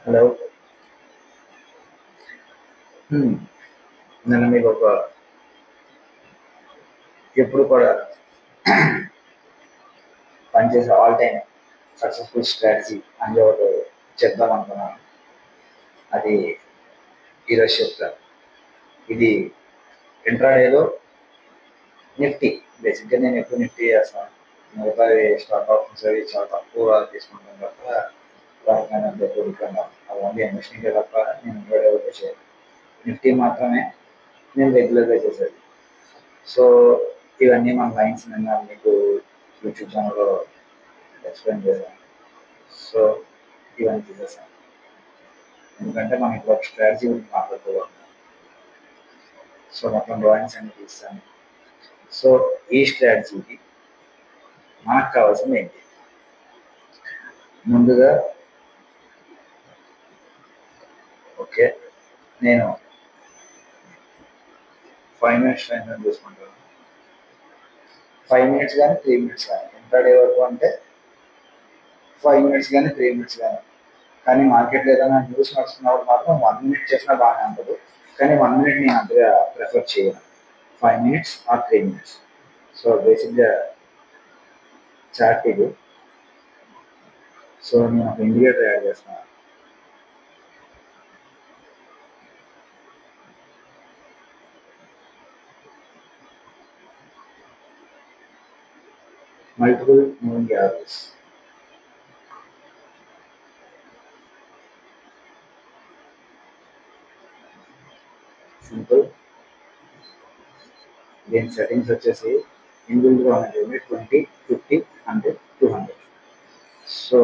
Hello. నేను మీకు ఎప్పుడు కూడా పనిచేసే ఆల్ టైమ్ సక్సెస్ఫుల్ స్ట్రాటజీ అని ఒకటి చెప్దాం అనుకున్నాను. అది ఈరోజు చెప్తాను. ఇది ఇంట్రాడేలో నిఫ్టీ. బేసిక్గా నేను ఎప్పుడు నిఫ్టీ చేస్తాను. మిగతా స్టాక్ ఆప్షన్స్ అవి చాలా తక్కువ తీసుకుంటాను తప్ప వాటిని ఎక్కువ అది ఓన్లీ ఇన్వెస్టింగ్ తప్ప నేను ఇంట్రాడే ఒకటి చేయను. నిఫ్టీ మాత్రమే నేను రెగ్యులర్గా చేసేది. సో ఇవన్నీ మన లైన్స్ నిన్న మీకు యూట్యూబ్ ఛానల్లో ఎక్స్ప్లెయిన్ చేశాను. సో ఇవన్నీ చేసేసాను ఎందుకంటే మనం ఇప్పుడు ఒక స్ట్రాటజీ గురించి మాట్లాడుకోవాలి. సో మొత్తం డ్రాయింగ్స్ అన్ని తీస్తాను. సో ఈ స్ట్రాటజీకి మనకు కావాల్సింది ఏంటి? ముందుగా ఓకే, నేను 5 minutes టైం తీసుకుంటాను. 5 minutes కానీ 3 minutes కానీ ఇంట్రాడే వరకు అంటే 5 minutes కానీ 3 minutes కానీ మార్కెట్లో ఏదైనా న్యూస్ నడుస్తున్నప్పుడు మాత్రం 1 minute చేసినా బాగానే ఉంటుంది. కానీ 1 minute నేను అంతగా ప్రిఫర్ చేయను. 5 minutes ఆర్ 3 minutes. సో బేసిక్గా చార్ట్ ఇది. సో నేను ఒక ఇండికేటర్ యాడ్ చేస్తున్నాను. Multiple moving average. సింపుల్. దీని సెట్టింగ్స్ వచ్చేసి ఇండివిజువల్గా ఉన్నది 20, 50, 100, 200. సో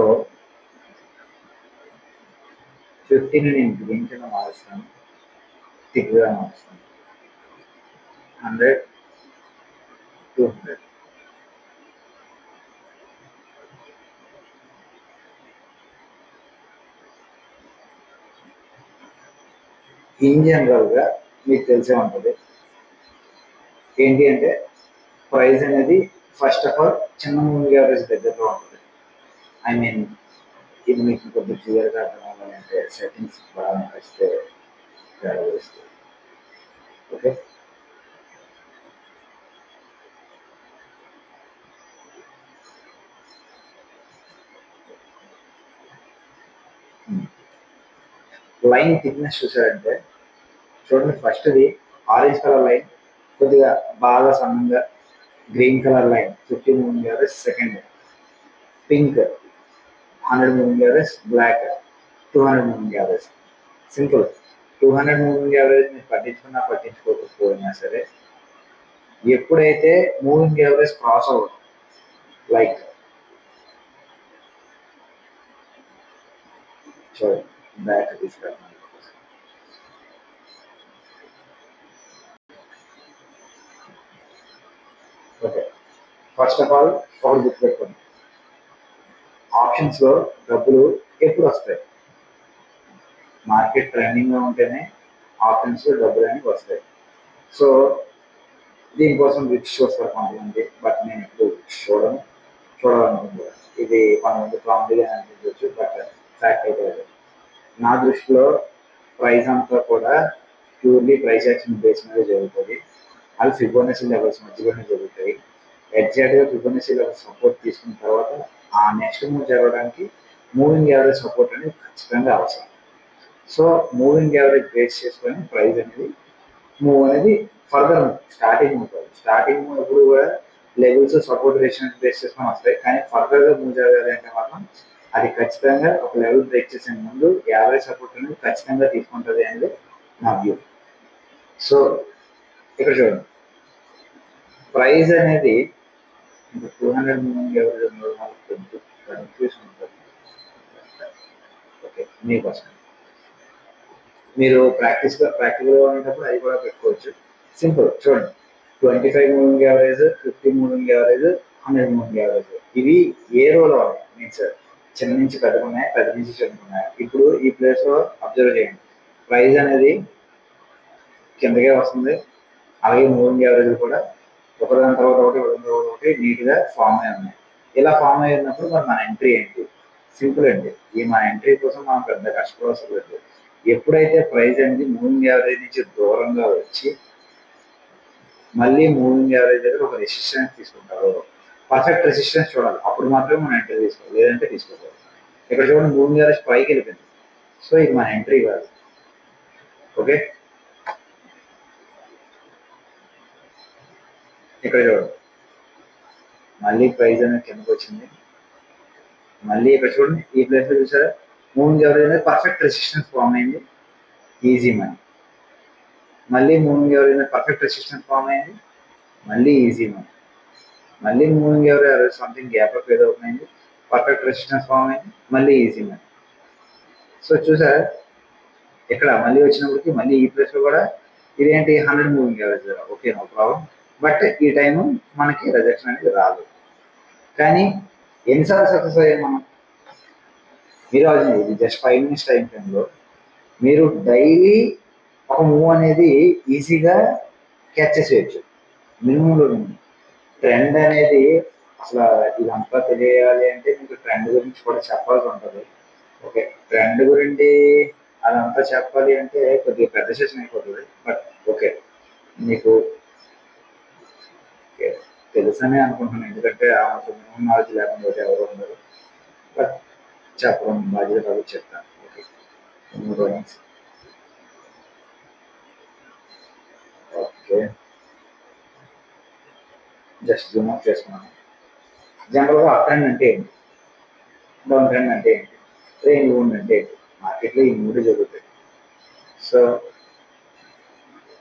50ని నేను గ్రీన్ కింద మారుస్తాను, థిక్గా మారుస్తాను. 100, 200. ఇన్ జనరల్గా మీకు తెలిసే ఉంటుంది ఏంటి అంటే ప్రైస్ అనేది ఫస్ట్ ఆఫ్ ఆల్ చిన్న మూవింగ్ యావరేజ్ దగ్గరలో ఉంటుంది. ఐ మీన్ ఇది మీకు కొద్దిగా క్లియర్గా అర్థం అవ్వాలంటే సెట్టింగ్స్ బాగా నచ్చితే వేస్తుంది. ఓకే, లైన్ థిక్నెస్ చూసారంటే చూడండి, ఫస్ట్ది ఆరెంజ్ కలర్ లైన్ కొద్దిగా బాగా సన్నంగా, green colour line 50 moving average, second pink 100 moving average, black 200 moving average. Simple. 200 moving average మీరు పట్టించుకోకపోయినా సరే ఎప్పుడైతే మూవింగ్ యావరేజ్ క్రాస్ అవుతుంది, లైక్ చూడండి బ్యాక్ తీసుకెళ్తాను. ఓకే, ఫస్ట్ ఆఫ్ ఆల్ ఒకటి గుర్తుపెట్టుకోండి, ఆప్షన్స్లో డబ్బులు ఎప్పుడు వస్తాయి? మార్కెట్ ట్రెండింగ్లో ఉంటేనే ఆప్షన్స్లో డబ్బులు అనేవి వస్తాయి. సో దీనికోసం రిచ్ చూస్తారు కొంతమంది, బట్ నేను ఇప్పుడు చూడాలనుకుంటున్నాను. ఇది కొంతమంది కామెడీగా అనిపించవచ్చు, బట్ ఫ్యాక్ట్ అయితే నా దృష్టిలో ప్రైస్ అంతా కూడా ప్యూర్లీ ప్రైస్ యాక్షన్ బేస్ మీద జరుగుతుంది. అవి ఫిబోనసీ లెవెల్స్ మధ్యలోనే జరుగుతాయి. ఎగ్జాక్ట్గా ఫిబోనసీ లెవెల్స్ సపోర్ట్ తీసుకున్న తర్వాత ఆ నెక్స్ట్ మూవ్ జరగడానికి మూవింగ్ యావరేజ్ సపోర్ట్ అనేది ఖచ్చితంగా అవసరం. సో మూవింగ్ యావరేజ్ బేస్ చేసుకొని ప్రైస్ అనేది మూవ్ అనేది ఫర్దర్ స్టార్టింగ్ ఉంటుంది. స్టార్టింగ్ మూవ్ ఎప్పుడు కూడా లెవెల్స్ సపోర్ట్ రేషన్ బేస్ చేసుకొని వస్తాయి. కానీ ఫర్దర్గా మూవ్ జరగాలి అంటే మాత్రం అది ఖచ్చితంగా ఒక లెవెల్ బ్రేక్ చేసే ముందు యావరేజ్ సపోర్ట్ అనేది ఖచ్చితంగా తీసుకుంటుంది అనేది నా వ్యూ. సో ఇక్కడ చూడండి, ప్రైస్ అనేది 200 మూవింగ్ యావరేజ్ కన్ఫ్యూషన్ ఉంటుంది. ఓకే, మీకోసం మీరు ప్రాక్టికల్గా ఉండేటప్పుడు అది కూడా పెట్టుకోవచ్చు. సింపుల్. చూడండి, 25 moving average, 50 moving average, 100 moving average, ఇవి ఏ రోలో ఉన్నాయి మీన్స్ చిన్న నుంచి పెద్దకున్నాయి, పెద్ద నుంచి చిన్నకున్నాయి. ఇప్పుడు ఈ ప్లేస్లో అబ్జర్వ్ చేయండి, ప్రైస్ అనేది కిందకే వస్తుంది, అలాగే మూవింగ్ యావరేజ్ కూడా ఒకదాని తర్వాత ఒకటి నీట్గా ఫామ్ అయి ఉన్నాయి. ఇలా ఫామ్ అయినప్పుడు మరి మన ఎంట్రీ ఏంటి? సింపుల్ అండి. ఈ మా ఎంట్రీ కోసం మనం పెద్ద కష్టపడవసరం లేదు. ఎప్పుడైతే ప్రైస్ అనేది మూవింగ్ యావరేజ్ నుంచి దూరంగా వచ్చి మళ్ళీ మూవింగ్ యావరేజ్ దగ్గర ఒక రెసిస్టెన్స్ తీసుకుంటారు, పర్ఫెక్ట్ రెసిస్టెన్స్ చూడాలి, అప్పుడు మాత్రమే మనం ఎంట్రీ తీసుకోవాలి, లేదంటే తీసుకోవాలి. ఇక్కడ చూడండి మూవింగ్ యావరేజ్ పైకి వెళ్ళిపోయింది, సో ఇది మన ఎంట్రీ కాదు. ఓకే, ఇక్కడ చూడండి మళ్ళీ ప్రైస్ అనేది కిందకు వచ్చింది. మళ్ళీ ఇక్కడ చూడండి ఈ ప్లేస్ లో చూసారా మూవింగ్ యావరేజ్ అనేది పర్ఫెక్ట్ రెసిస్టెన్స్ ఫామ్ అయింది, ఈజీ మనీ. మళ్ళీ మూవింగ్ యావరేజ్ అనేది పర్ఫెక్ట్ రెసిస్టెన్స్ ఫామ్ అయింది, మళ్ళీ ఈజీ మనీ. మళ్ళీ moving average something gap up ఏదో అవుతుంది, పర్ఫెక్ట్ రెసిస్టెన్స్ ఫామ్ అయింది, మళ్ళీ ఈజీ మనీ. సో చూసారా ఇక్కడ మళ్ళీ వచ్చినప్పటికి మళ్ళీ ఈ ప్లేస్ లో కూడా ఇదేంటి 100 moving average, okay no problem. But ఈ టైం మనకి రిజెక్షన్ అనేది రాదు. కానీ ఎన్నిసార్లు సక్సెస్ అయ్యాం మనం? మీరు ఇది జస్ట్ 5 minutes టైం ఫ్రేమ్లో మీరు డైలీ ఒక మూవ్ అనేది ఈజీగా క్యాచ్ చేసేయచ్చు. మినిమంలో ట్రెండ్ అనేది అసలు ఇదంతా తెలియాలి అంటే మీకు ట్రెండ్ గురించి కూడా చెప్పాల్సి ఉంటుంది. ఓకే, ట్రెండ్ గురించి అదంతా చెప్పాలి అంటే కొద్దిగా పెద్ద సెషన్ అయిపోతుంది. బట్ ఓకే, మీకు తెలుసనే అనుకుంటున్నాను, ఎందుకంటే ఆ మినిమం నాలెడ్జ్ లేకుండా ఎవరు ఉండరు. బట్ చెప్పడం బాధ్యత కాబట్టి చెప్తాను. Okay, okay just Zoom of చేసుకున్నాను. జనరల్గా అప్ ట్రెండ్ అంటే ఏంటి, డౌన్ ట్రెండ్ అంటే ఏంటి, రేంజ్ బౌండ్ అంటే ఏంటి? మార్కెట్లో ఈ మూడు జరుగుతాయి. సో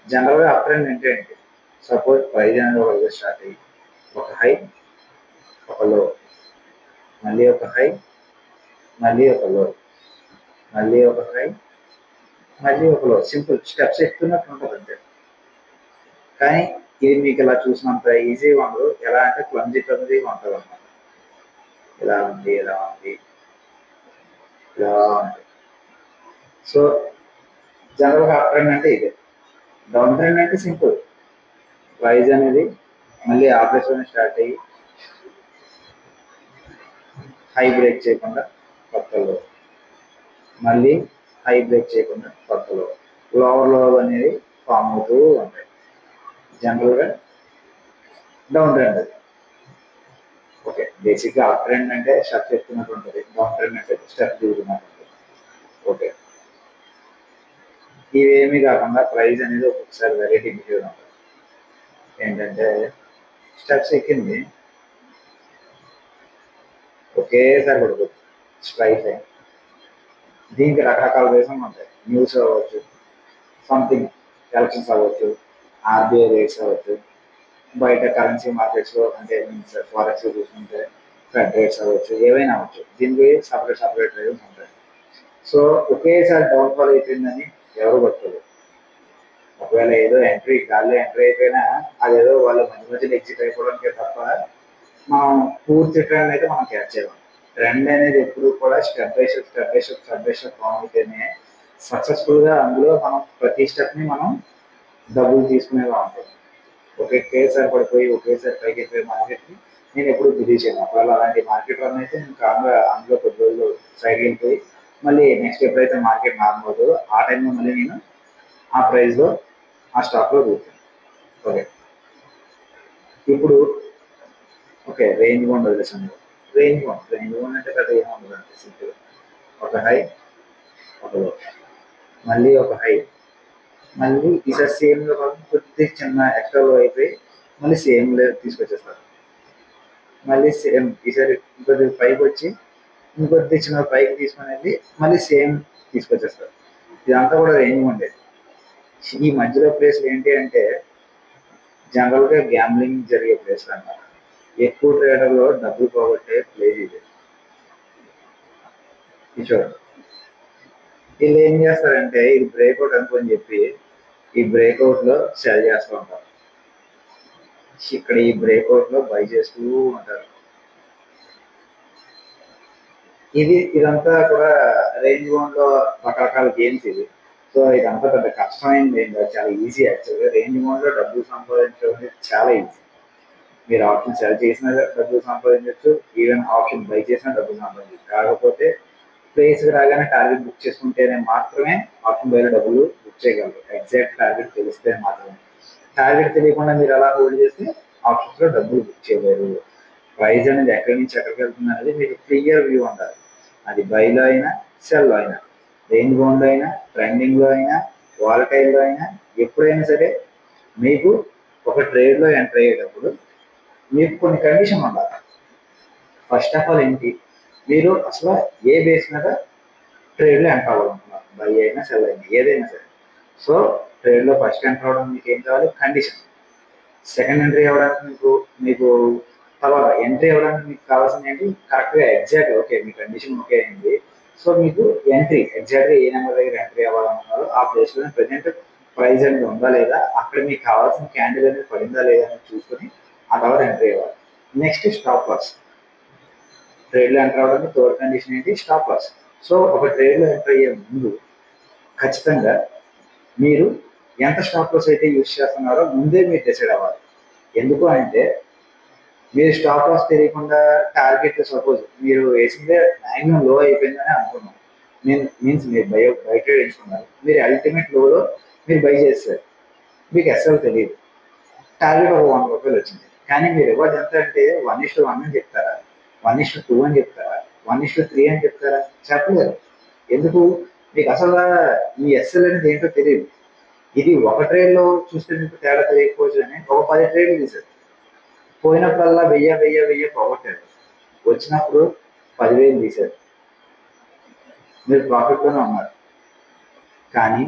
జనరల్గా అప్ ట్రెండ్ అంటే ఏంటి? సపోజ్ ప్రైజ్ అనేది ఒక స్టార్ట్ అయ్యి ఒక హై, ఒక లో, మళ్ళీ ఒక హై, మళ్ళీ ఒక లో, మళ్ళీ ఒక హై, మళ్ళీ ఒక లో, సింపుల్ స్టెప్స్ ఎక్కుతున్నట్టు ఉంటుంది అంతే. కానీ ఇది మీకు ఇలా చూసినంత ఈజీగా ఉండదు. ఎలా అంటే క్లమ్జీగా ఉంటుంది అన్నమాట. ఇలా ఉంది, ఇలా ఉంది, ఇలా ఉంది. సో జనరల్గా అప్ ట్రెండ్ అంటే ఇదే. డౌన్ ట్రెండ్ అంటే సింపుల్, ప్రైజ్ అనేది మళ్ళీ ఆపరేషన్ స్టార్ట్ అయ్యి హై బ్రేక్ చేయకుండా కొత్తలో, మళ్ళీ హై బ్రేక్ చేయకుండా కొత్తలో, లోవర్ లో అనేది ఫామ్ అవుతూ ఉంటాయి. జనరల్గా డౌన్ ట్రెండ్ అది. ఓకే, బేసిక్గా అప్ ట్రెండ్ అంటే స్టెప్ చెప్తున్నట్టు ఉంటుంది, డౌన్ ట్రెండ్ అంటే స్టెప్ దిగుతున్నట్టు ఉంటుంది. ఓకే, ఇవేమీ కాకుండా ప్రైజ్ అనేది ఒక్కొక్కసారి వెరైటీ బిహేవియర్ ఉంటుంది. ఏంటంటే స్టెప్స్ ఎక్కింది ఒకేసారి పడుతుంది స్ట్రైక్ అయ్యి. దీనికి రకరకాల రీజన్లు ఉంటాయి. న్యూస్ అవ్వచ్చు, సంథింగ్ ఎలక్షన్స్ అవ్వచ్చు, ఆర్బీఐ రేట్స్ అవ్వచ్చు, బయట కరెన్సీ మార్కెట్స్లో అంటే మీన్స్ ఫారెక్స్ చూసుకుంటే ఫెడ్ రేట్స్ అవ్వచ్చు, ఏవైనా అవ్వచ్చు. దీనికి సపరేట్ రీజన్స్ ఉంటాయి. సో ఒకేసారి డౌన్ఫాల్ అయిపోయిందని ఎవరు పట్టుకోలేదు. ఒకవేళ ఏదో గాల్లో ఎంట్రీ అయిపోయినా అదేదో వాళ్ళు మధ్య మధ్యలో ఎగ్జిట్ అయిపోవడానికే తప్ప మనం పూర్తి ట్రెండ్ అయితే మనం క్యాచ్ చేయాలి. ట్రెండ్ అనేది ఎప్పుడు కూడా స్టెప్ బై స్టెప్ ఫామ్ అయితేనే సక్సెస్ఫుల్గా అందులో మనం ప్రతి స్టెప్ని మనం డబ్బులు తీసుకునేలా ఉంటుంది. ఒకేసారి పడిపోయి ఒకేసారి పైకి వెళ్ళిపోయి మార్కెట్ని నేను ఎప్పుడు బిలీవ్ చేయను. ఒకవేళ అలాంటి మార్కెట్ రన్ అయితే నేను కామ్గా అందులో కొద్ది రోజులు సైడ్ వెళ్ళిపోయి మళ్ళీ నెక్స్ట్ ఎప్పుడైతే మార్కెట్ నార్మల్ అవుతుందో ఆ టైంలో మళ్ళీ నేను ఆ ప్రైస్లో ఆ స్టాక్లో కూర్చున్నాను. ఓకే, ఇప్పుడు ఓకే రేంజ్ బౌండ్ వదిలేసాను. రేంజ్ బౌండ్ అంటే పెద్ద ఏముండదు అంటే సింపుల్ ఒక హై, ఒక లో, మళ్ళీ ఒక హై, మళ్ళీ ఈసారి సేమ్లో కొద్ది చిన్న ఎక్స్ట్రా లో అయిపోయి మళ్ళీ సేమ్ తీసుకొచ్చేస్తారు. మళ్ళీ సేమ్ ఈసారి ఇంకొద్ది పైకి వచ్చి ఇంకొద్ది చిన్న పైకి తీసుకుని వెళ్ళి మళ్ళీ సేమ్ తీసుకొచ్చేస్తారు. ఇదంతా కూడా రేంజ్ ఉండేది. ఈ మధ్యలో ప్లేస్ ఏంటి అంటే జనరల్గా గ్యాంబ్లింగ్ జరిగే ప్లేస్ అన్నమాట. ఎక్కువ ట్రేడర్లో డబ్బులు పోగొట్టే ప్లేస్ ఇది. చూడండి వీళ్ళు ఏం చేస్తారంటే ఇది బ్రేక్అవుట్ అనుకోని చెప్పి ఈ బ్రేక్అవుట్లో సెల్ చేస్తూ ఉంటారు. ఇక్కడ ఈ బ్రేక్అవుట్లో బై చేస్తూ ఉంటారు. ఇదంతా కూడా రేంజ్ బౌండ్లో రకరకాల గేమ్స్ ఇది. సో ఇదంతా పెద్ద కష్టమైంది ఏం కాదు, చాలా ఈజీ. యాక్చువల్గా రేంజ్ బౌండ్లో డబ్బులు సంపాదించడం అనేది చాలా ఈజీ. మీరు ఆప్షన్ సెల్ చేసిన డబ్బులు సంపాదించవచ్చు, ఈవెన్ ఆప్షన్ బై చేసిన డబ్బులు సంపాదించవచ్చు. కాకపోతే ప్లేస్కి రాగానే టార్గెట్ బుక్ చేసుకుంటేనే మాత్రమే ఆప్షన్ బైలో డబ్బులు బుక్ చేయగలరు. ఎగ్జాక్ట్ టార్గెట్ తెలిస్తే మాత్రమే. టార్గెట్ తెలియకుండా మీరు అలా హోల్డ్ చేస్తే ఆప్షన్స్లో డబ్బులు బుక్ చేయలేరు. ప్రైస్ అనేది ఎక్కడి నుంచి ఎక్కడికి వెళ్తుంది అనేది మీకు క్లియర్ వ్యూ ఉండాలి. అది బైలో అయినా సెల్లో అయినా, రేంజ్ బౌండ్లో అయినా, ట్రెండింగ్లో అయినా, వాలటైల్లో అయినా, ఎప్పుడైనా సరే మీకు ఒక ట్రేడ్లో ఎంటర్ అయ్యేటప్పుడు మీకు కొన్ని కండిషన్ ఉండాలి. ఫస్ట్ ఆఫ్ ఆల్ ఏంటి, మీరు అసలు ఏ బేస్ మీద ట్రేడ్లో ఎంటర్ అవ్వాలనుకున్నారు, బై అయినా సెల్ అయినా ఏదైనా సరే. సో ట్రేడ్లో ఫస్ట్ ఎంటర్ అవ్వడం మీకు ఏం కావాలి, కండిషన్. సెకండ్ ఎంట్రీ అవ్వడానికి మీకు తర్వాత ఎంట్రీ అవ్వడానికి మీకు కావాల్సింది ఏంటి, కరెక్ట్గా ఎగ్జాక్ట్ ఓకే మీ కండిషన్ ఓకే అయింది. సో మీకు ఎంట్రీ ఎగ్జాక్ట్గా ఏ నెంబర్ దగ్గర ఎంట్రీ అవ్వాలనుకున్నారో ఆ ప్లేస్లో ప్రజెంట్ ప్రైస్ అనేది ఉందా లేదా, అక్కడ మీకు కావాల్సిన క్యాండిల్ అనేది పడిందా లేదా అని చూసుకొని ఆ తర్వాత ఎంట్రీ అవ్వాలి. Next stop loss. ట్రేడ్లో ఎంటర్ అవ్వడానికి థర్డ్ కండిషన్ ఏంటి, స్టాప్ లాస్. సో ఒక ట్రేడ్లో ఎంటర్ అయ్యే ముందు ఖచ్చితంగా మీరు ఎంత స్టాప్ లాస్ అయితే యూజ్ చేస్తున్నారో ముందే మీరు డిసైడ్ అవ్వాలి. ఎందుకు అంటే మీరు స్టాప్ లాస్ తెలియకుండా టార్గెట్ సపోజ్ మీరు వేసిందే మ్యాక్సిమం లో అయిపోయిందని అనుకున్నాం, మీన్స్ మీరు బై ట్రేడ్ ఎంచుకున్నారు, మీరు అల్టిమేట్ లోలో మీరు బై చేస్తారు, మీకు అసలు తెలియదు, టార్గెట్ ఒక 100 రూపాయలు వచ్చింది. కానీ మీరు ఇవ్వదు ఎంత అంటే 1:1 అని చెప్తారా, 1:2 అని చెప్తారా, 1:3 అని చెప్తారా, చెప్పలేరు. ఎందుకు, మీకు అసలు మీ ఎస్ఎల్ అనేది ఏంటో తెలియదు. ఇది ఒక ట్రేడ్లో చూస్తే మీకు తేడా తెలియకపోవచ్చు అని ఒక 10 ట్రేడ్లు తీశారు, పోయినప్పుడల్లా 1000 పోగొట్టారు, వచ్చినప్పుడు 10,000 తీశారు, మీరు ప్రాఫిట్లోనే ఉన్నారు. కానీ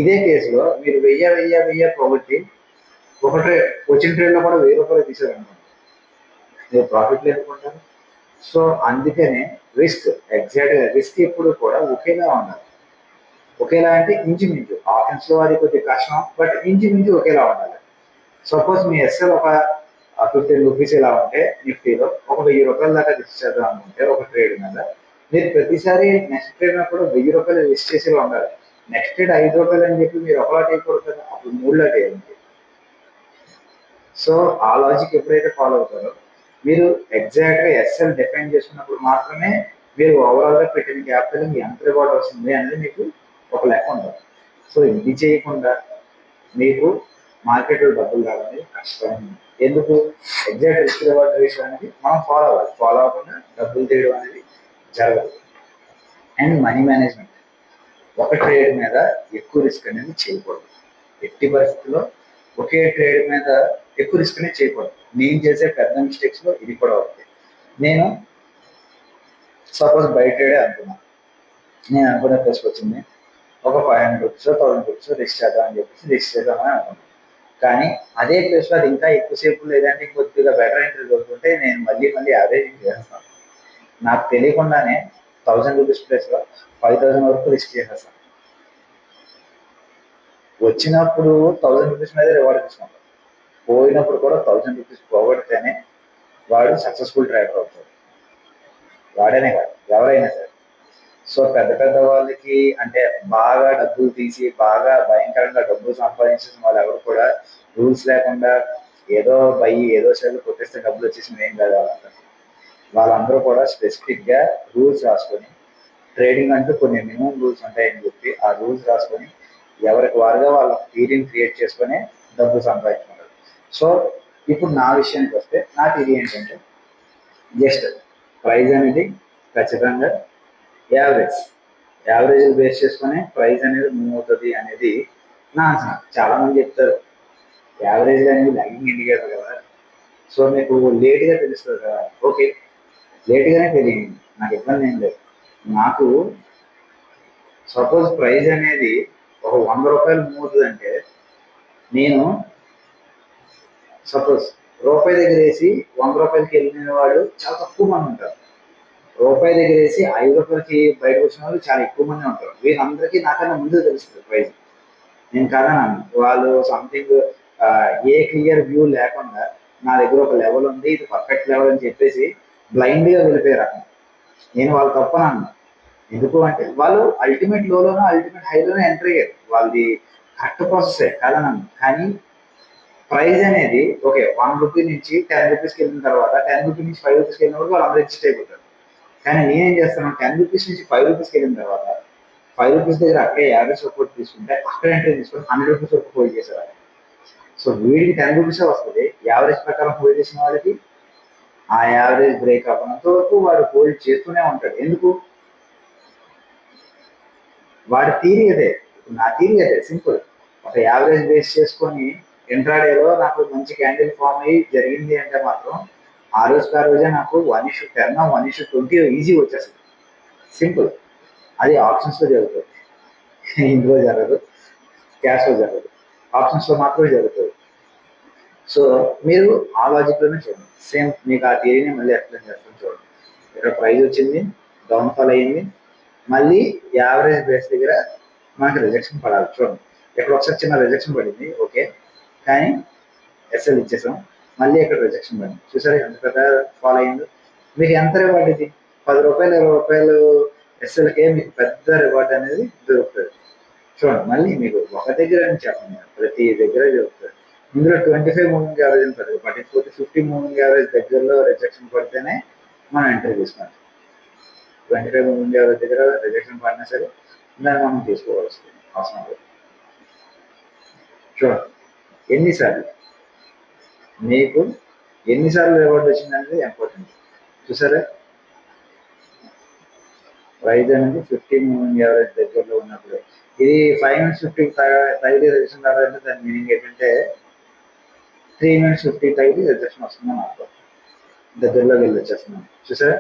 ఇదే కేసులో మీరు 1000 పోగొట్టి ఒక ట్రేడ్ వచ్చిన ట్రేడ్లో కూడా 1000 రూపాయలు తీశారనుకోండి, మీరు ప్రాఫిట్లు ఎందుకుంటారు. సో అందుకనే రిస్క్, ఎగ్జాక్ట్గా రిస్క్ ఎప్పుడు కూడా ఒకేలా ఉండాలి. ఒకేలా అంటే ఇంచుమించు ఆప్షన్స్లో అది కొద్దిగా కష్టం, బట్ ఇంచుమించు ఒకేలా ఉండాలి. సపోజ్ మీ ఎస్ఎల్ ఒక 15 రూపీస్ ఇలా ఉంటే నిఫ్టీలో ఒక 1000 రూపాయల దాకా రిస్క్ చేద్దాం అనుకుంటే ఒక ట్రేడ్ మీద, మీరు ప్రతిసారి నెక్స్ట్ ట్రేడ్ కూడా 1000 రూపాయలు రిస్క్ చేసేలా ఉండాలి. నెక్స్ట్ ట్రేడ్ 5 రూపాయలు అని చెప్పి మీరు ఒకలా చేయకూడదు కదా, అప్పుడు 3 చేయాలి. సో ఆ లాజిక్ ఎప్పుడైతే ఫాలో అవుతారో మీరు ఎగ్జాక్ట్గా ఎస్ఎల్ డిఫైన్ చేసుకున్నప్పుడు మాత్రమే మీరు ఓవరాల్గా పెట్టిన క్యాపిటల్ ఎంత రివార్డ్ వస్తుంది అనేది మీకు ఒక లెక్క ఉంటుంది. సో ఇది చేయకుండా మీకు మార్కెట్లో డబ్బులు రావడం కష్టం. ఎందుకు, ఎగ్జాక్ట్ రిస్క్ రివార్డ్ రేషియో అనేది మనం ఫాలో అవ్వాలి, ఫాలో అవ్వకుండా డబ్బులు తీయడం అనేది జరగదు. అండ్ మనీ మేనేజ్మెంట్, ఒక ట్రేడ్ మీద ఎక్కువ రిస్క్ అనేది చేయకూడదు. ఎట్టి పరిస్థితుల్లో ఒకే ట్రేడ్ మీద ఎక్కువ రిస్క్ అనేది చేయకూడదు. నేను చేసే పెద్ద మిస్టేక్స్లో ఇది కూడా అవుతుంది. నేను సపోజ్ బై ట్రేడే అనుకున్నాను, నేను అనుకునే ప్లేస్కి వచ్చింది ఒక 500 రూపీస్ 1000 రూపీస్ రిస్క్ చేద్దాం అని చెప్పేసి రిస్క్ చేద్దామని అనుకున్నాను. కానీ అదే ప్లేస్లో అది ఇంకా ఎక్కువసేపు లేదంటే కొద్దిగా బెటర్ ఎంట్రీ దొరుకుతుంటే నేను మళ్ళీ యావరేజింగ్ చేస్తాను. నాకు తెలియకుండానే 1000 రూపీస్ ప్లేస్లో 5000 వరకు రిస్క్ చేసేస్తాను. వచ్చినప్పుడు 1000 రూపీస్ మీద రివార్డ్ తీసుకుంటాం, పోయినప్పుడు కూడా 1000 రూపీస్ పోగొడితేనే వాడు సక్సెస్ఫుల్ ట్రేడర్ అవుతాడు. వాడనే కాదు, ఎవరైనా సరే. సో పెద్ద వాళ్ళకి అంటే బాగా డబ్బులు తీసి బాగా భయంకరంగా డబ్బులు సంపాదించిన వాళ్ళు ఎవరు కూడా రూల్స్ లేకుండా ఏదో ఏదో సెల్ కొట్టేస్తే డబ్బులు వచ్చేసి ఏం కాదు. వాళ్ళందరూ కూడా స్పెసిఫిక్గా రూల్స్ రాసుకొని, ట్రేడింగ్ అంటూ కొన్ని మినిమం రూల్స్ ఉంటాయని చెప్పి ఆ రూల్స్ రాసుకొని ఎవరికి వారుగా వాళ్ళ థియరీని క్రియేట్ చేసుకొని డబ్బులు సంపాదించుకుంటారు. సో ఇప్పుడు నా విషయానికి వస్తే నా థియరీ ఏంటంటే జస్ట్ ప్రైస్ అనేది ఖచ్చితంగా యావరేజ్ బేస్ చేసుకొని ప్రైస్ అనేది మూవ్ అవుతుంది అనేది నా అంచనా. చాలామంది చెప్తారు యావరేజ్ అనేది లాగింగ్ ఇండికేటర్ కదా, సో మీకు లేట్గా తెలుస్తుంది కదా. ఓకే, లేట్గానే తెలియదు, నాకు ఇబ్బంది ఏం లేదు. నాకు సపోజ్ ప్రైస్ అనేది ఒక 100 రూపాయలు మూవ్ అవుతుందంటే నేను సపోజ్ రూపాయి దగ్గర వేసి 100 రూపాయలకి వెళ్ళిన వాడు చాలా తక్కువ మంది ఉంటారు. రూపాయి దగ్గర వేసి 5 రూపాయలకి బయటకు వచ్చిన వాళ్ళు చాలా ఎక్కువ మంది ఉంటారు. వీళ్ళందరికీ నాకన్నా ముందు తెలుస్తుంది ప్రైస్. నేను కాదన్నాను, వాళ్ళు సంథింగ్ ఏ క్లియర్ వ్యూ లేకుండా నా దగ్గర ఒక లెవెల్ ఉంది, ఇది పర్ఫెక్ట్ లెవెల్ అని చెప్పేసి బ్లైండ్గా వెళ్ళిపోయారు. నేను వాళ్ళు తప్పనన్నా. ఎందుకు అంటే వాళ్ళు అల్టిమేట్ లోలోనో అల్టిమేట్ హైలోనో ఎంటర్ అయ్యారు, వాళ్ళది కరెక్ట్ ప్రాసెసే కాదన్నాను. కానీ ప్రైస్ అనేది ఓకే 1 రూపీ నుంచి 10 రూపీస్కి వెళ్ళిన తర్వాత 10 రూపీ నుంచి 5 రూపీస్కి వెళ్ళినప్పుడు వాళ్ళు రిజిస్టర్ అయిపోతారు. కానీ నేనేం చేస్తాను 10 రూపీస్ నుంచి 5 రూపీస్కి వెళ్ళిన తర్వాత 5 రూపీస్ దగ్గర అక్కడే యావరేజ్ సపోర్ట్ తీసుకుంటే అక్కడ ఎంట్రీ తీసుకొని 100 రూపీస్ వరకు హోల్డ్ చేసేవాళ్ళు. సో వీడికి 10 రూపీసే వస్తుంది. యావరేజ్ ప్రకారం హోల్డ్ చేసిన వాళ్ళకి ఆ యావరేజ్ బ్రేక్ అవ్వనంత వరకు వాడు హోల్డ్ చేస్తూనే ఉంటాడు. ఎందుకు? వాడి థియరీ అదే, నా థియరీ అదే సింపుల్. ఒక యావరేజ్ బేస్ చేసుకొని ఇంట్రాడేలో నాకు మంచి క్యాండిల్ ఫామ్ అయ్యి జరిగింది అంటే మాత్రం ఆ రోజే నాకు 1:10 1:20 ఈజీ వచ్చేస్తుంది. సింపుల్. అది ఆప్షన్స్లో జరుగుతుంది, ఇందులో జరగదు, క్యాష్లో జరగదు, ఆప్షన్స్లో మాత్రమే జరుగుతుంది. సో మీరు ఆ లాజిక్లోనే చూడండి. సేమ్ మీకు ఆ థియరీని మళ్ళీ ఎక్స్ప్లెయిన్ చేస్తాను చూడండి. ఇక్కడ ప్రైస్ వచ్చింది, డౌన్ఫాల్ అయ్యింది, మళ్ళీ యావరేజ్ బేస్ దగ్గర మనకి రిజెక్షన్ పడాలి. చూడండి ఇక్కడ ఒకసారి చిన్న రిజెక్షన్ పడింది, ఓకే, కానీ ఎస్ఎల్ ఇచ్చేసాం, మళ్ళీ ఇక్కడ రిజెక్షన్ పడింది. చూసారా ఎంత పెద్ద ఫాల్ అయింది. మీకు ఎంత రివార్డ్ ఇది? 10 రూపాయలు 20 రూపాయలు ఎస్ఎల్కే మీకు పెద్ద రివార్డ్ అనేది దొరుకుతుంది. చూడండి మళ్ళీ మీకు ఒక దగ్గర అని చెప్పండి, ప్రతి దగ్గర దొరుకుతుంది. ఇందులో 25 మూవింగ్ యావరేజ్ అని పెద్దగా పట్టించుకోతే 50 మూవింగ్ యావరేజ్ దగ్గరలో రిజెక్షన్ పడితేనే మనం ఎంట్రీ తీసుకోవాలి. 25 మూవింగ్ యావరేజ్ దగ్గర రిజెక్షన్ పడినా సరే దాన్ని మనం తీసుకోవాల్సింది అవసరం లేదు. చూడండి ఎన్నిసార్లు మీకు ఎన్నిసార్లు రివార్డ్ వచ్చిందనేది ఇంపార్టెంట్. చూసారా ప్రైజ్ అనేది 50 మూవింగ్ యావరేజ్ దగ్గరలో ఉన్నప్పుడు ఇది 5 minutes 50 తగిలి రిజెక్షన్ రావాలంటే దాని మీనింగ్ ఏంటంటే 3 minutes 50 తగిలి రిజెక్షన్ వస్తుందని అర్థం. దగ్గరలో వెళ్ళి వచ్చేస్తున్నాం. చూసారా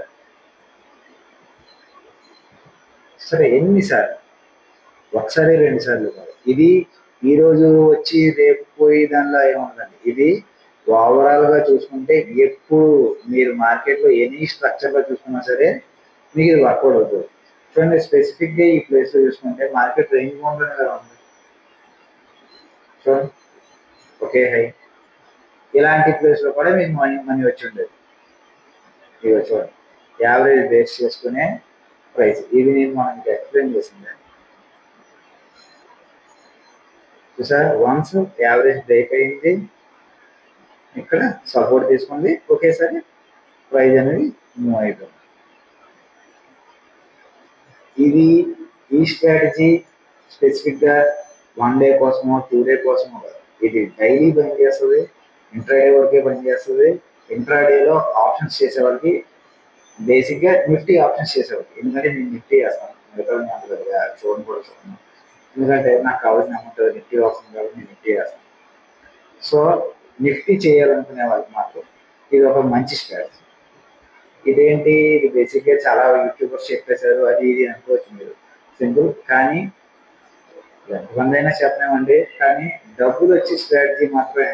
సరే ఎన్నిసార్లు? ఒకసారి 2 సార్లు కాదు. ఇది ఈరోజు వచ్చి రేపు పోయి దానిలో ఏముండదండి. ఇది ఓవరాల్గా చూసుకుంటే ఎప్పుడు మీరు మార్కెట్లో ఎనీ స్ట్రక్చర్లో చూసుకున్నా సరే మీకు ఇది వర్కౌట్ అవుతుంది. చూడండి స్పెసిఫిక్గా ఈ ప్లేస్లో చూసుకుంటే మార్కెట్ రేంజ్ బౌండ్లోనే కదా ఉంది. చూడండి ఓకే హై ఇలాంటి ప్లేస్లో కూడా మీకు మనీ వచ్చి ఉండేది. ఇక చూడండి యావరేజ్ బేస్ చేసుకునే ప్రైస్ ఇది నేను మనకి ఎక్స్ప్లెయిన్ చేసింది. చూసారా వన్స్ యావరేజ్ బ్రేక్ అయింది, ఇక్కడ సపోర్ట్ తీసుకుంది, ఒకేసారి ప్రైస్ అనేది మూవ్ అయిపోయింది. ఇది ఈ స్ట్రాటజీ స్పెసిఫిక్గా 1 డే కోసమో 2 డే కోసమో కాదు. ఇది డైలీ పని చేస్తుంది, ఇంట్రాడే వరకే పని చేస్తుంది. ఇంట్రాడేలో ఆప్షన్స్ చేసే వాళ్ళకి బేసిక్గా నిఫ్టీ ఆప్షన్స్ చేసేవాళ్ళకి, ఎందుకంటే నేను నిఫ్టీ చేస్తాను, మిగతా అంత పెద్దగా చూడని కూడా చూడను, ఎందుకంటే నాకు కావాల్సిన అమౌంట్ నిఫ్టీ ఆప్షన్ కాబట్టి నేను నిఫ్టీ చేస్తాను. సో నిఫ్టీ చేయాలనుకునే వాళ్ళకి మాత్రం ఇది ఒక మంచి స్ట్రాటజీ. ఇదేంటి ఇది బేసిక్గా చాలా యూట్యూబర్స్ చెప్పేశారు అది ఇది అనుకోవచ్చు మీరు, సింపుల్. కానీ ఎంతమంది అయినా చెప్పలేమండి, కానీ డబ్బులు వచ్చే స్ట్రాటజీ మాత్రమే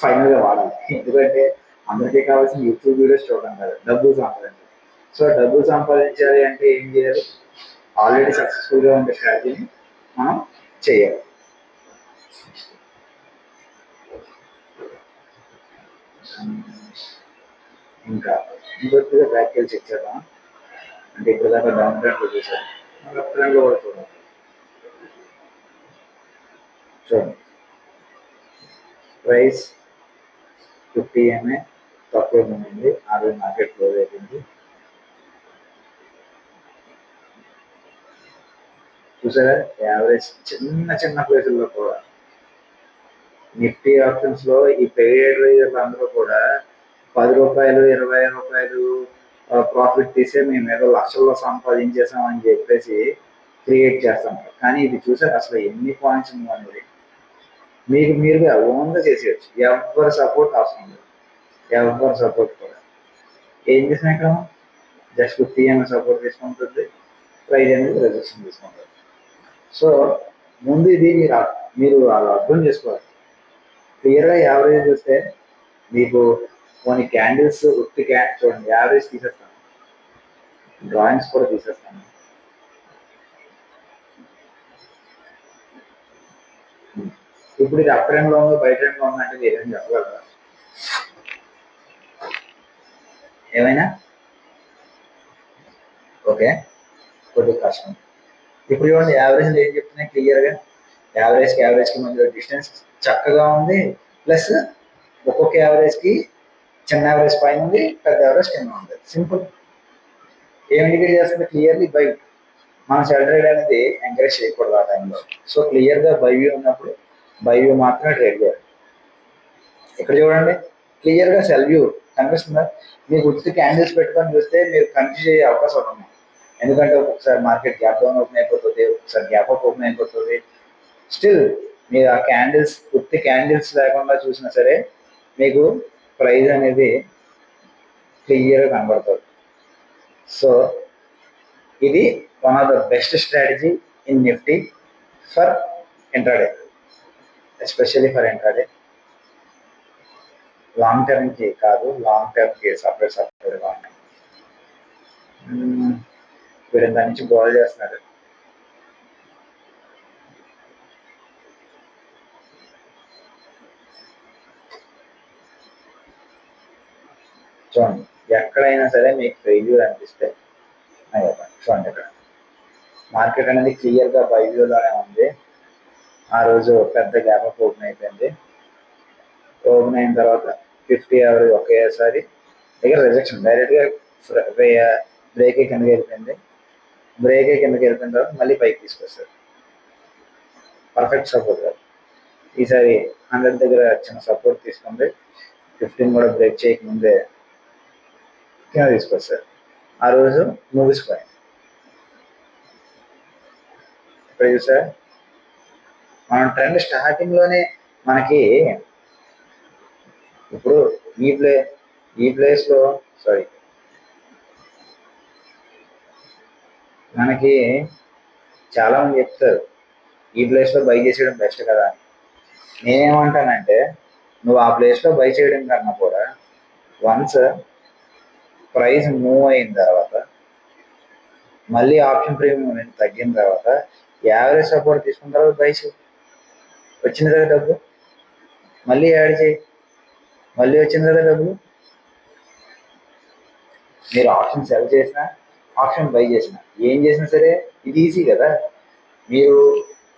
ఫైనల్గా వాడాలి. ఎందుకంటే అందరికీ కావాల్సిన యూట్యూబ్ వీడియోస్ చూడడం కాదు, డబ్బులు సంపాదించాలి. సో డబ్బులు సంపాదించాలి అంటే ఏం చేయాలి? ఆల్రెడీ సక్సెస్ఫుల్గా ఉండే స్ట్రాటజీని మనం చేయాలి. ఇంకా ఇంకొద్దిగా బ్యాక్ వెళ్ళి చెక్ చేద్దాం. అంటే ఇప్పుడు దాకా డౌన్ ట్రెండ్లో చూసాను, లెఫ్ట్ ట్రెండ్లో కూడా చూడండి. చూడండి ప్రైస్ 50 ఎంఏ తక్కువ ఉంది, ఆ రోజు మార్కెట్ క్లోజ్ అయిపోయింది. చూసారా యావరేజ్ చిన్న చిన్న ప్లేసుల్లో కూడా నిఫ్టీ ఆప్షన్స్లో ఈ పెయిడ్ రైజర్లు అందరూ కూడా 10 రూపాయలు 20 రూపాయలు ప్రాఫిట్ తీసే మేము ఏదో లక్షల్లో సంపాదించేసామని చెప్పేసి క్రియేట్ చేస్తాం. కానీ ఇది చూసారు అసలు ఎన్ని పాయింట్స్ అనేది మీకు మీరుగా ఓన్గా చేసేయచ్చు. ఎవరి సపోర్ట్ అవసరం లేదు, ఎవరి సపోర్ట్ కూడా ఏం చేసినా ఇక్కడ జస్ట్ 50 ఎంఏ సపోర్ట్ తీసుకుంటుంది, ప్రైజ్ అనేది రిజెక్షన్ తీసుకుంటుంది. సో ముందు ఇది మీరు అలా అర్థం చేసుకోవాలి. క్లియర్గా యావరేజ్ చూస్తే మీకు కొన్ని క్యాండిల్స్ ఉత్తి చూడండి యావరేజ్ తీసేస్తాను, డ్రాయింగ్స్ కూడా తీసేస్తాను. ఇప్పుడు ఇది అప్ ట్రెండ్లో ఉందో బై ట్రెండ్లో ఉందో అంటే ఏదైనా చెప్పగలరా? ఏమైనా ఓకే కొద్దిగా కష్టం. ఇప్పుడు చూడండి యావరేజ్ ఏం చెప్తున్నాయి క్లియర్గా, యావరేజ్కి మధ్యలో డిస్టెన్స్ చక్కగా ఉంది, ప్లస్ ఒక్కొక్క యావరేజ్కి చిన్న యావరేజ్ పైన ఉంది, పెద్ద యావరేజ్ కింద ఉంది. సింపుల్. ఏం ఇండికేట్ చేస్తుంది? Clearly by. మనం సెల్ ట్రేడ్ అనేది ఎంకరేజ్ చేయకూడదు ఆ టైంలో. సో క్లియర్గా బై వ్యూ ఉన్నప్పుడు బై వ్యూ మాత్రమే ట్రేడ్ చేయాలి. ఇక్కడ చూడండి, క్లియర్గా సెల్ వ్యూ కనిపిస్తుందా? మీకు ఉత్తి క్యాండిల్స్ పెట్టుకొని చూస్తే మీరు కన్ఫ్యూజ్ అయ్యే అవకాశం ఉంది. ఎందుకంటే ఒక్కొక్కసారి మార్కెట్ గ్యాప్ డౌన్ ఓపెన్ అయిపోతుంది, ఒక్కొక్కసారి గ్యాప్ అప్ ఓపెన్ అయిపోతుంది. స్టిల్ మీరు ఆ క్యాండిల్స్ ఉత్తి క్యాండిల్స్ లేకుండా చూసినా సరే మీకు ప్రైస్ అనేది క్లియర్గా కనబడుతుంది. సో ఇది one of the best strategy in Nifty for intraday, especially for intraday. Long టర్మ్కి కాదు, లాంగ్ టర్మ్కి సపరేట్గా ఉన్నాయి. వీడు దాని నుంచి గోల్ చేస్తున్నారు. చూడండి, ఎక్కడైనా సరే మీకు ఫెయిల్యూర్ అనిపిస్తే చూడండి, ఇక్కడ మార్కెట్ అనేది క్లియర్గా బై వ్యూలోనే ఉంది. ఆ రోజు పెద్ద గ్యాప్ అప్ ఓపెన్ అయిపోయింది. ఓపెన్ అయిన తర్వాత 50 యావరేజ్ ఒకేసారి దగ్గర రిజెక్షన్, డైరెక్ట్గా బ్రేక్ కిందకి వెళ్ళిపోయింది. బ్రేక్ కిందకి వెళ్ళిపోయిన తర్వాత మళ్ళీ పైకి తీసుకొస్తారు. పర్ఫెక్ట్ సపోర్ట్ కాదు. ఈసారి 100 దగ్గర చిన్న సపోర్ట్ తీసుకుంది, 15 కూడా బ్రేక్ చేయకముందే కింద తీసుకొస్తారు. ఆ రోజు ముగిసిపోయింది. ఇప్పుడు చూసారా, మనం ట్రెండ్ స్టార్టింగ్లోనే మనకి ఇప్పుడు ఈ ప్లేస్లో మనకి చాలా మంది చెప్తారు ఈ ప్లేస్లో బై చేసేయడం బెస్ట్ కదా అని. నేనేమంటానంటే నువ్వు ఆ ప్లేస్లో బై చేయడం కన్నా కూడా వన్స్ ప్రైస్ మూవ్ అయిన తర్వాత మళ్ళీ ఆప్షన్ ప్రీమియం తగ్గిన తర్వాత యావరేజ్ సపోర్ట్ తీసుకున్న తర్వాత బై చేయి. వచ్చింది కదా డబ్బు, మళ్ళీ యాడ్ చేయి, మళ్ళీ వచ్చింది కదా డబ్బు. మీరు ఆప్షన్ సెల్ చేసినా, ఆప్షన్ బై చేసినా, ఏం చేసినా సరే ఇది ఈజీ కదా. మీరు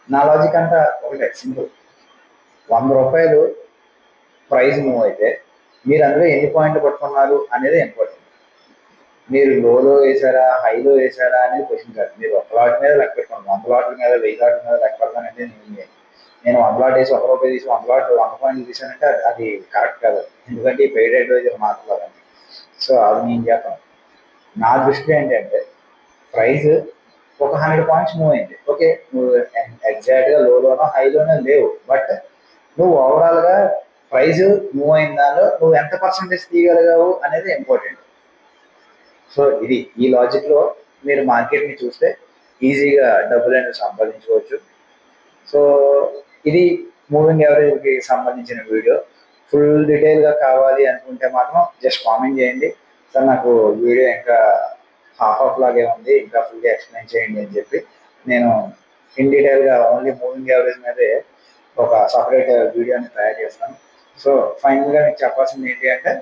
నా లాజిక్ అంతా ఒకటే, సింపుల్. 100 రూపాయలు ప్రైస్ మూవ్ అయితే మీరు అందులో ఎన్ని పాయింట్లు పట్టుకున్నారు అనేది ఇంపార్టెంట్. మీరు లోలో వేసారా, హైలో వేసారా అనేది క్వశ్చన్ కాదు. మీరు ఒక లాట్ మీద లెక్క పెట్టుకోండి, 100 లాట్ల మీద 1000 లాట్ల మీద లెక్క పెడతానంటే నేను 100 లాట్ వేసి 1 రూపాయి తీసి 100 లాట్ 100 పాయింట్లు తీసానంటే అది కరెక్ట్ కాదు. ఎందుకంటే ఈ పెయిడ్ అడ్వైజర్ మాట్లాడాలి. సో అది నేను చెప్పాను. నా దృష్టిలో ఏంటంటే ప్రైస్ ఒక 100 పాయింట్స్ మూవ్ అయింది, ఓకే, నువ్వు ఎగ్జాక్ట్గా లోలోనో హైలోనో లేవు, బట్ నువ్వు ఓవరాల్గా ప్రైస్ మూవ్ అయిన దానిలో నువ్వు ఎంత పర్సంటేజ్ తీయగలిగావు అనేది ఇంపార్టెంట్. సో ఇది ఈ లాజిక్లో మీరు మార్కెట్ని చూస్తే ఈజీగా డబ్బులు అనేవి సంపాదించుకోవచ్చు. సో ఇది మూవింగ్ యావరేజ్కి సంబంధించిన వీడియో. ఫుల్ డీటెయిల్గా కావాలి అనుకుంటే మాత్రం జస్ట్ కామెంట్ చేయండి, సార్ నాకు వీడియో ఇంకా హాఫ్ లాగే ఉంది, ఇంకా ఫుల్గా ఎక్స్ప్లెయిన్ చేయండి అని చెప్పి నేను ఇన్ డీటెయిల్గా ఓన్లీ మూవింగ్ యావరేజ్ మీదే ఒక సపరేట్ వీడియోని తయారు చేస్తాను. సో ఫైనల్గా మీకు చెప్పాల్సింది ఏంటి అంటే,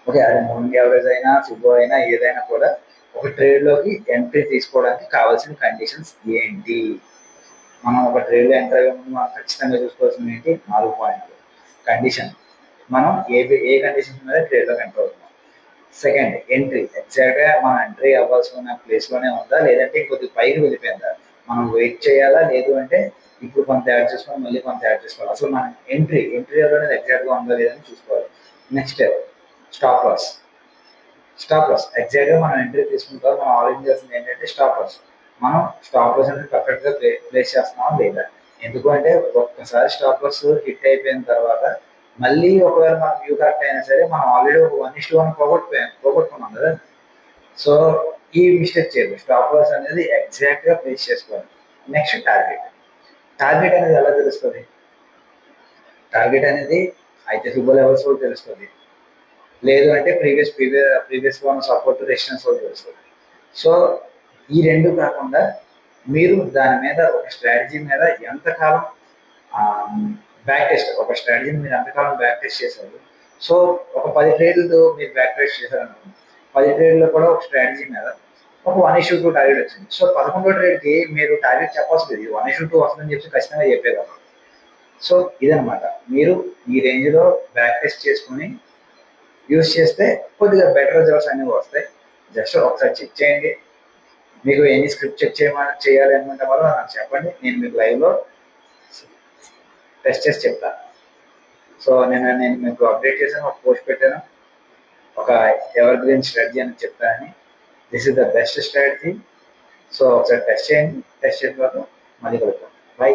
ఓకే, అది మూవింగ్ యావరేజ్ అయినా ఫిబో అయినా ఏదైనా కూడా ఒక ట్రేడ్లోకి ఎంట్రీ తీసుకోవడానికి కావాల్సిన కండిషన్స్ ఏంటి? మనం ఒక ట్రేడ్లో ఎంటర్ అయ్యే ముందు మనం ఖచ్చితంగా చూసుకోవాల్సింది ఏంటి? 4 పాయింట్లు. కండిషన్, మనం ఏ కండిషన్స్ మీద ట్రేడ్లోకి ఎంటర్ అవుతున్నాం. సెకండ్, ఎంట్రీ ఎగ్జాక్ట్గా మనం ఎంట్రీ అవ్వాల్సిన ప్లేస్లోనే ఉందా, లేదంటే కొద్దిగా పైకి వెళ్ళిపోయిందా, మనం వెయిట్ చేయాలా, లేదు అంటే ఇప్పుడు కొంత యాడ్ చేసుకోవాలి, మళ్ళీ కొంత యాడ్ చేసుకోవాలి. అసలు మన ఎంట్రీ అనేది ఎగ్జాక్ట్గా ఉందా లేదని చూసుకోవాలి. నెక్స్ట్ స్టాప్ లాస్ ఎగ్జాక్ట్గా మనం ఎంట్రీ తీసుకుంటాం. మనం ఆలోచించాల్సింది ఏంటంటే స్టాప్ లాస్. మనం స్టాప్ లాస్ అనేది పర్ఫెక్ట్గా ప్లేస్ చేస్తున్నామా లేదా. ఎందుకు అంటే ఒక్కసారి స్టాప్ లాస్ హిట్ అయిపోయిన తర్వాత మళ్ళీ ఒకవేళ మన వ్యూ కరెక్ట్ అయినా సరే మనం ఆల్రెడీ ఒక 1:1 పోగొట్టుకున్నాం కదా. సో ఈ మిస్టేక్ చేయదు. స్టాప్ లాస్ అనేది ఎగ్జాక్ట్గా ప్లేస్ చేసుకోవాలి. నెక్స్ట్ టార్గెట్ అనేది ఎలా తెలుస్తుంది? టార్గెట్ అనేది అయితే ఫిబో లెవెల్స్ కూడా తెలుస్తుంది, లేదు అంటే ప్రీవియస్గా ఉన్న సపోర్ట్ రెసిస్టెన్స్ కూడా తెలుస్తుంది. సో ఈ రెండు కాకుండా మీరు దాని మీద ఒక స్ట్రాటజీ మీద ఎంతకాలం ఒక స్ట్రాటజీని మీరు ఎంతకాలం బ్యాక్ టెస్ట్ చేశారు. సో ఒక 10 ట్రేడ్లతో మీరు బ్యాక్ టెస్ట్ చేశారనుకోండి, 10 ట్రేడ్లో కూడా ఒక స్ట్రాటజీ మీద ఒక 1:2 టార్గెట్ వచ్చింది. సో 11వ ట్రేడ్కి మీరు టార్గెట్ చెప్పాల్సింది 1:2 వస్తుందని చెప్పి ఖచ్చితంగా చెప్పేవారు. సో ఇదనమాట, మీరు ఈ రేంజ్లో బ్యాక్ టెస్ట్ చేసుకుని యూస్ చేస్తే కొద్దిగా బెటర్ రిజల్ట్స్ అనేవి వస్తాయి. జస్ట్ ఒకసారి చెక్ చేయండి. మీకు ఎన్ని స్క్రిప్ట్ చెక్ చేయాలి అనుకుంటే వల్ల నాకు చెప్పండి, నేను మీకు లైవ్లో టెస్ట్ చేసి చెప్తాను. సో నేను మీకు అప్డేట్ చేశాను, ఒక పోస్ట్ పెట్టాను, ఒక ఎవర్ గ్రీన్ స్ట్రాటజీ అని చెప్తానని. This is the best strategy. So ఒకసారి టెస్ట్ చేయండి, టెస్ట్ చేసిన తర్వాత మళ్ళీ కలుగుతాం. బై.